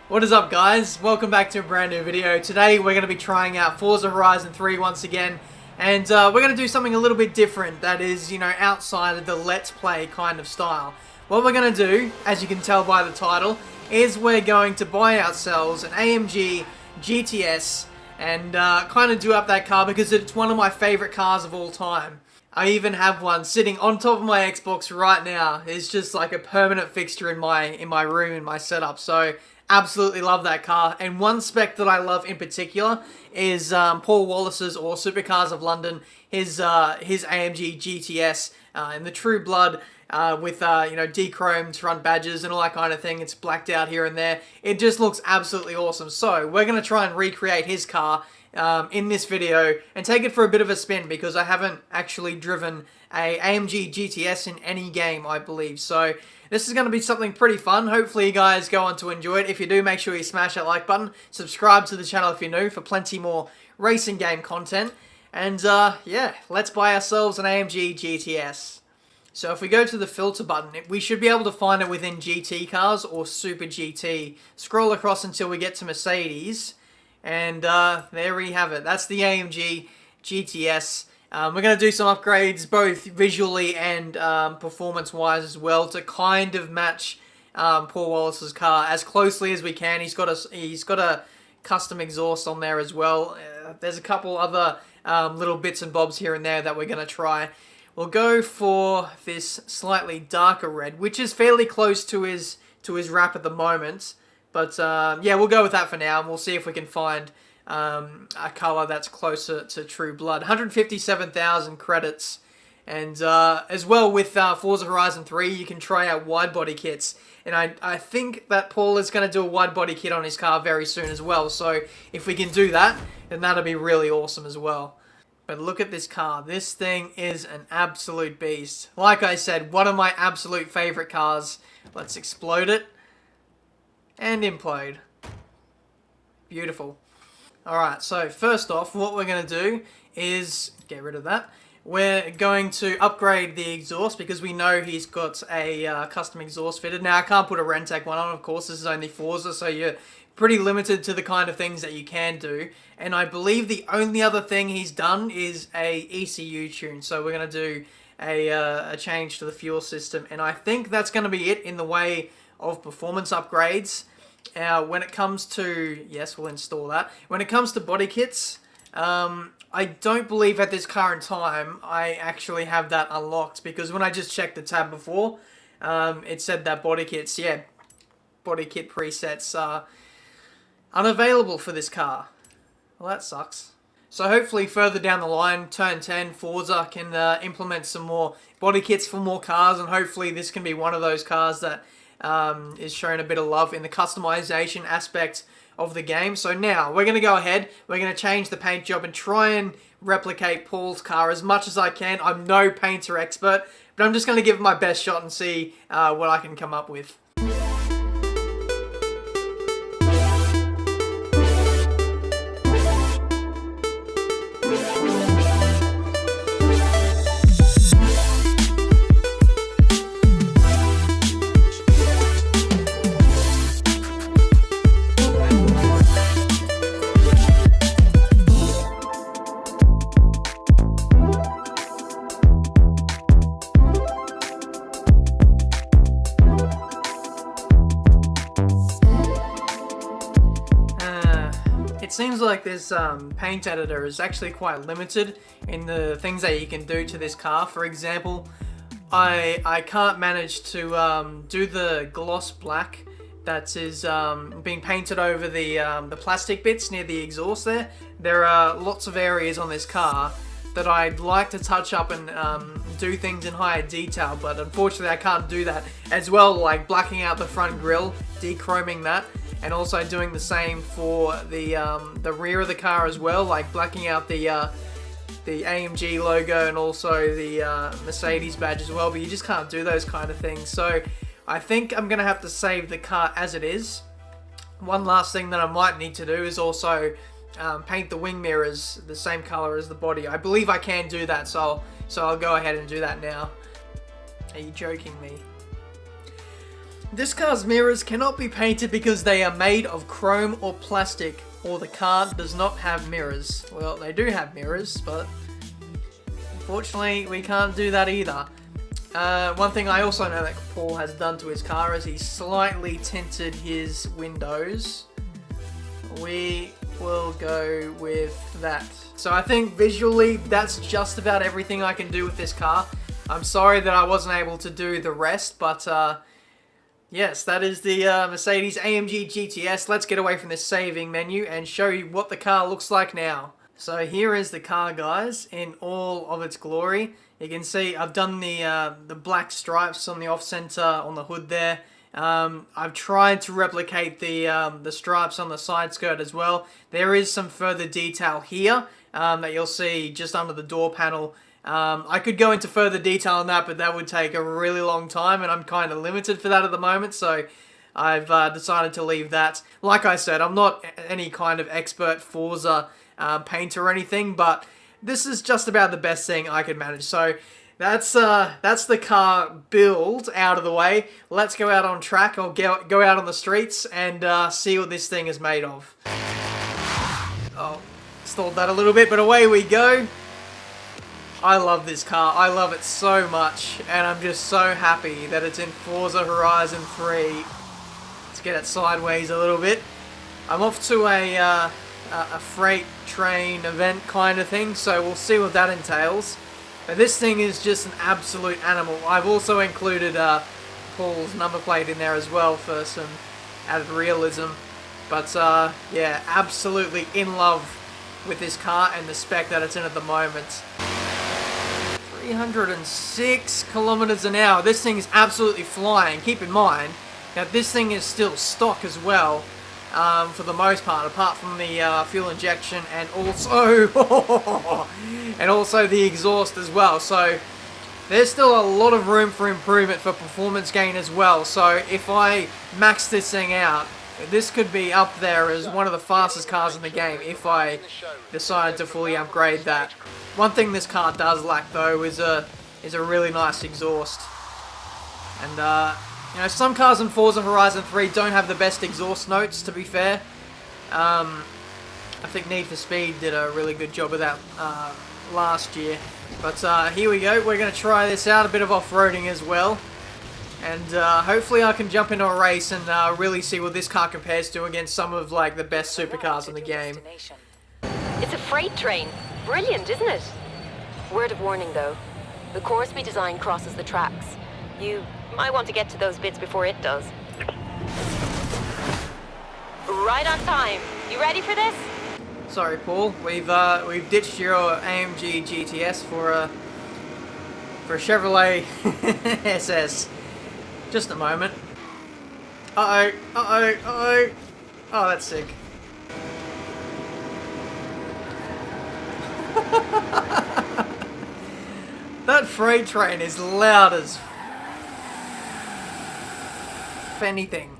What is up, guys? Welcome back to a brand new video. Today we're going to be trying out Forza Horizon 3 once again, and we're going to do something a little bit different that is, outside of the Let's Play kind of style. What we're going to do, as you can tell by the title, is we're going to buy ourselves an AMG GTS and kind of do up that car because it's one of my favorite cars of all time. I even have one sitting on top of my Xbox right now. It's just like a permanent fixture in my room, in my setup. So absolutely love that car. And one spec that I love in particular is Paul Wallace's, or Supercars of London, his AMG GTS in the True Blood with dechromed front badges and all that kind of thing. It's blacked out here and there. It just looks absolutely awesome. So we're going to try and recreate his car in this video and take it for a bit of a spin because I haven't actually driven a AMG GTS in any game, I believe. So this is going to be something pretty fun. Hopefully you guys go on to enjoy it. If you do, make sure you smash that like button. Subscribe to the channel if you're new for plenty more racing game content. And yeah, let's buy ourselves an AMG GTS. So if we go to the filter button, we should be able to find it within GT cars or Super GT. Scroll across until we get to Mercedes. And there we have it. That's the AMG GTS. We're going to do some upgrades, both visually and performance-wise as well, to kind of match Paul Wallace's car as closely as we can. He's got a custom exhaust on there as well. There's a couple other little bits and bobs here and there that we're going to try. We'll go for this slightly darker red, which is fairly close to his wrap at the moment. But yeah, we'll go with that for now, and we'll see if we can find a colour that's closer to True Blood. 157,000 credits. And as well with Forza Horizon 3, you can try out wide body kits. And I think that Paul is going to do a wide body kit on his car very soon as well. So if we can do that, then that'll be really awesome as well. But look at this car. This thing is an absolute beast. Like I said, one of my absolute favourite cars. Let's explode it. And implode. Beautiful. Alright, so first off, what we're going to do is get rid of that. We're going to upgrade the exhaust because we know he's got a custom exhaust fitted. Now, I can't put a Rentec one on, of course. This is only Forza, so you're pretty limited to the kind of things that you can do. And I believe the only other thing he's done is a ECU tune. So we're going to do a change to the fuel system. And I think that's going to be it in the way of performance upgrades. When it comes to, yes, we'll install that. When it comes to body kits, I don't believe at this current time I actually have that unlocked, because when I just checked the tab before, it said that body kits, yeah, body kit presets are unavailable for this car. Well, that sucks. So hopefully further down the line, Turn 10, Forza can implement some more body kits for more cars, and hopefully this can be one of those cars that is shown a bit of love in the customization aspect of the game. So now we're going to go ahead, we're going to change the paint job and try and replicate Paul's car as much as I can. I'm no painter expert, but I'm just going to give it my best shot and see what I can come up with. It seems like this paint editor is actually quite limited in the things that you can do to this car. For example, I can't manage to do the gloss black that is being painted over the plastic bits near the exhaust there. There are lots of areas on this car that I'd like to touch up and do things in higher detail, but unfortunately I can't do that. As well, like blacking out the front grille, dechroming that, and also doing the same for the rear of the car as well, like blacking out the AMG logo and also the Mercedes badge as well, but you just can't do those kind of things. So I think I'm going to have to save the car as it is. One last thing that I might need to do is also paint the wing mirrors the same color as the body. I believe I can do that, so I'll go ahead and do that now. Are you joking me? This car's mirrors cannot be painted because they are made of chrome or plastic, or the car does not have mirrors. Well, they do have mirrors, but unfortunately we can't do that either. One thing I also know that Paul has done to his car is he's slightly tinted his windows. We will go with that. So I think visually that's just about everything I can do with this car. I'm sorry that I wasn't able to do the rest, but yes, that is the Mercedes AMG GTS. Let's get away from this saving menu and show you what the car looks like now. So here is the car, guys, in all of its glory. You can see I've done the black stripes on the off-center on the hood there. I've tried to replicate the stripes on the side skirt as well. There is some further detail here that you'll see just under the door panel. I could go into further detail on that, but that would take a really long time, and I'm kind of limited for that at the moment, so I've decided to leave that. Like I said, I'm not any kind of expert Forza painter or anything, but this is just about the best thing I could manage. So that's the car build out of the way. Let's go out on track, or go out on the streets and see what this thing is made of. Oh, stalled that a little bit, but away we go. I love this car. I love it so much, and I'm just so happy that it's in Forza Horizon 3. Let's get it sideways a little bit. I'm off to a freight train event kind of thing, so we'll see what that entails. But this thing is just an absolute animal. I've also included Paul's number plate in there as well for some added realism. But yeah, absolutely in love with this car and the spec that it's in at the moment. 306 kilometers an hour. This thing is absolutely flying. Keep in mind that this thing is still stock as well, for the most part, apart from the fuel injection and also the exhaust as well. So there's still a lot of room for improvement for performance gain as well. So if I max this thing out, this could be up there as one of the fastest cars in the game if I decide to fully upgrade that. One thing this car does lack though is a really nice exhaust. And you know, some cars in Forza Horizon 3 don't have the best exhaust notes, to be fair. I think Need for Speed did a really good job of that last year. But here we go, we're going to try this out, a bit of off-roading as well. And hopefully I can jump into a race and really see what this car compares to against some of like the best supercars in the game. It's a freight train. Brilliant, isn't it? Word of warning though, the course we designed crosses the tracks. You might want to get to those bits before it does. Right on time. You ready for this? Sorry, Paul. We've ditched your AMG GTS for a Chevrolet SS. Just a moment. Uh-oh, uh-oh, uh-oh. Oh, that's sick. That freight train is loud as anything.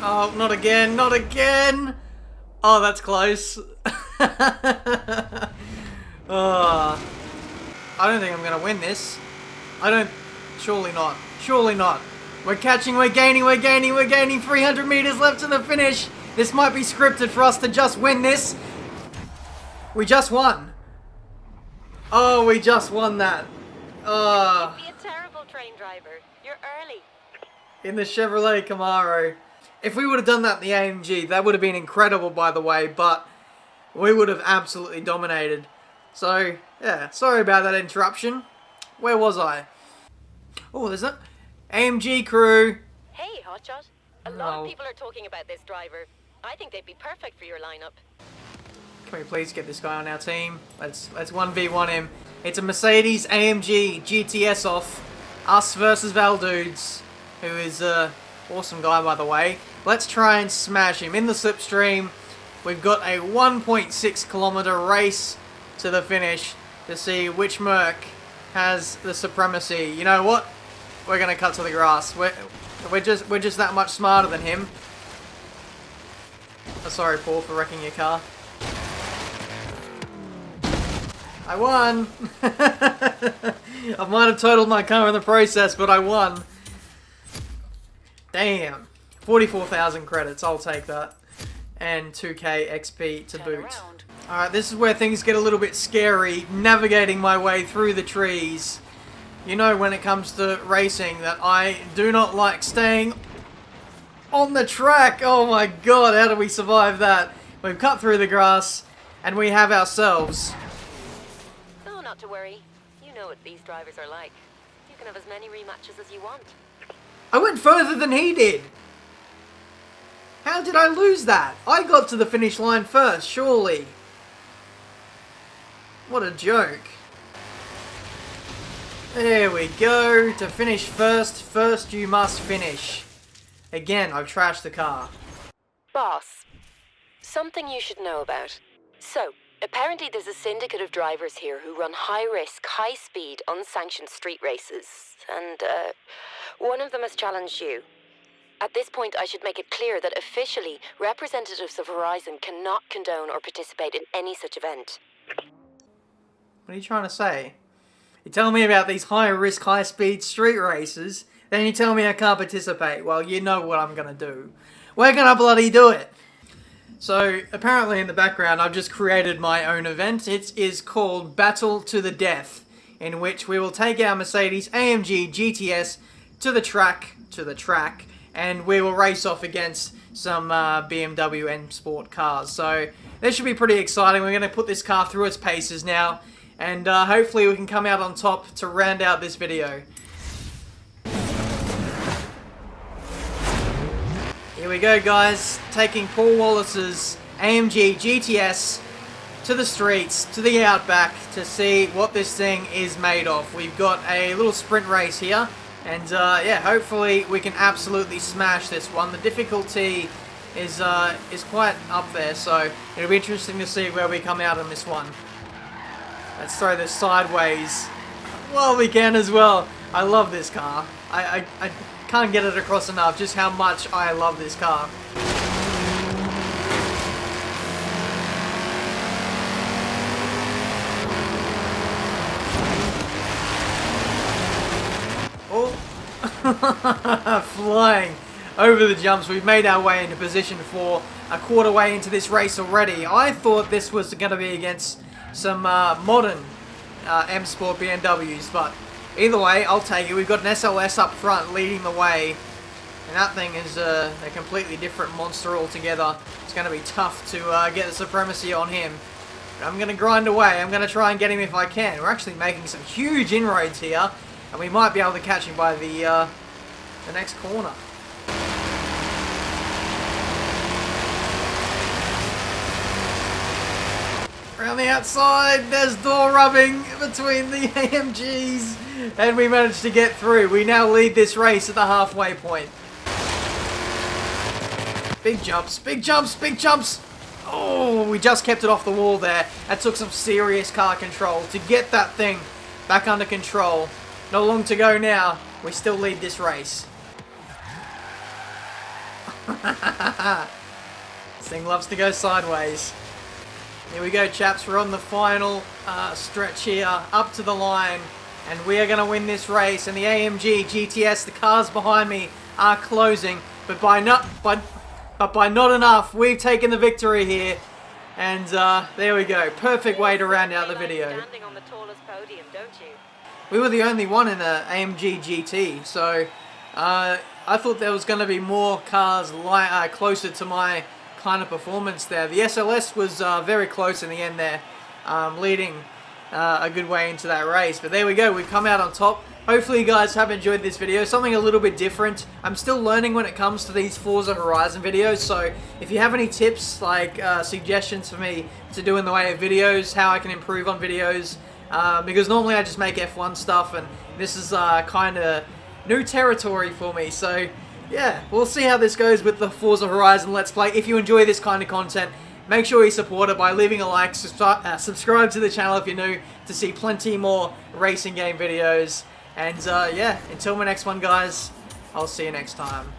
Oh, not again, not again! Oh, that's close. Oh, I don't think I'm gonna win this. Surely not. Surely not. We're catching, we're gaining, we're gaining, we're gaining. 300 meters left to the finish. This might be scripted for us to just win this. We just won. Oh, we just won that. Oh. You'd be a terrible train driver. You're early. In the Chevrolet Camaro. If we would have done that in the AMG, that would have been incredible, by the way, but we would have absolutely dominated. So, yeah, sorry about that interruption. Where was I? Oh, there's that AMG crew. Hey, Hotshot. A lot of people are talking about this driver. I think they'd be perfect for your lineup. Can we please get this guy on our team? Let's 1v1 him. It's a Mercedes AMG GTS off. Us versus Valdudes, who is a awesome guy, by the way. Let's try and smash him in the slipstream. We've got a 1.6 kilometer race to the finish to see which Merc has the supremacy. You know what? We're gonna cut to the grass. We're just that much smarter than him. Oh, sorry, Paul, for wrecking your car. I won! I might have totaled my car in the process, but I won. Damn. 44,000 credits, I'll take that. And 2k XP to boot. Alright, this is where things get a little bit scary, navigating my way through the trees. You know, when it comes to racing, that I do not like staying on the track. Oh my god, how do we survive that? We've cut through the grass, and we have ourselves. Oh, not to worry. You know what these drivers are like. You can have as many rematches as you want. I went further than he did. How did I lose that? I got to the finish line first, surely. What a joke. There we go. To finish first you must finish. Again, I've trashed the car. Boss, something you should know about. So, apparently there's a syndicate of drivers here who run high-risk, high-speed, unsanctioned street races. And, one of them has challenged you. At this point, I should make it clear that officially, representatives of Horizon cannot condone or participate in any such event. What are you trying to say? You tell me about these high-risk, high-speed street races, then you tell me I can't participate. Well, you know what I'm gonna do. We're gonna bloody do it! So, apparently in the background, I've just created my own event. It is called Battle to the Death, in which we will take our Mercedes AMG GTS to the track, and we will race off against some BMW M Sport cars. So, this should be pretty exciting. We're gonna put this car through its paces now, and hopefully we can come out on top to round out this video. Here we go, guys, taking Paul Wallace's AMG GTS to the streets, to the outback, to see what this thing is made of. We've got a little sprint race here, and yeah, hopefully we can absolutely smash this one. The difficulty is quite up there, so it'll be interesting to see where we come out on this one. Let's throw this sideways while we can as well. I love this car. I can't get it across enough just how much I love this car. Oh, flying over the jumps. We've made our way into position for a quarter way into this race already. I thought this was going to be against some modern M Sport BMWs, but either way, I'll take it. We've got an SLS up front leading the way, and that thing is a completely different monster altogether. It's going to be tough to get the supremacy on him. But I'm going to grind away. I'm going to try and get him if I can. We're actually making some huge inroads here, and we might be able to catch him by the next corner. Around the outside, there's door rubbing between the AMGs, and we managed to get through. We now lead this race at the halfway point. Big jumps, big jumps, big jumps! Oh, we just kept it off the wall there. That took some serious car control to get that thing back under control. Not long to go now. We still lead this race. This thing loves to go sideways. Here we go, chaps. We're on the final stretch here, up to the line, and we are going to win this race. And the AMG GTS, the cars behind me, are closing, but by not enough. We've taken the victory here, and there we go. Perfect way to round out the video. Standing on the tallest podium, don't you? We were the only one in the AMG GT, so I thought there was going to be more cars closer to my kind of performance there. The SLS was very close in the end there, leading a good way into that race. But there we go, we've come out on top. Hopefully you guys have enjoyed this video, something a little bit different. I'm still learning when it comes to these Forza Horizon videos, so if you have any tips, like suggestions for me to do in the way of videos, how I can improve on videos, because normally I just make F1 stuff, and this is kind of new territory for me. So yeah, we'll see how this goes with the Forza Horizon Let's Play. If you enjoy this kind of content, make sure you support it by leaving a like, subscribe to the channel if you're new to see plenty more racing game videos. And yeah, until my next one, guys, I'll see you next time.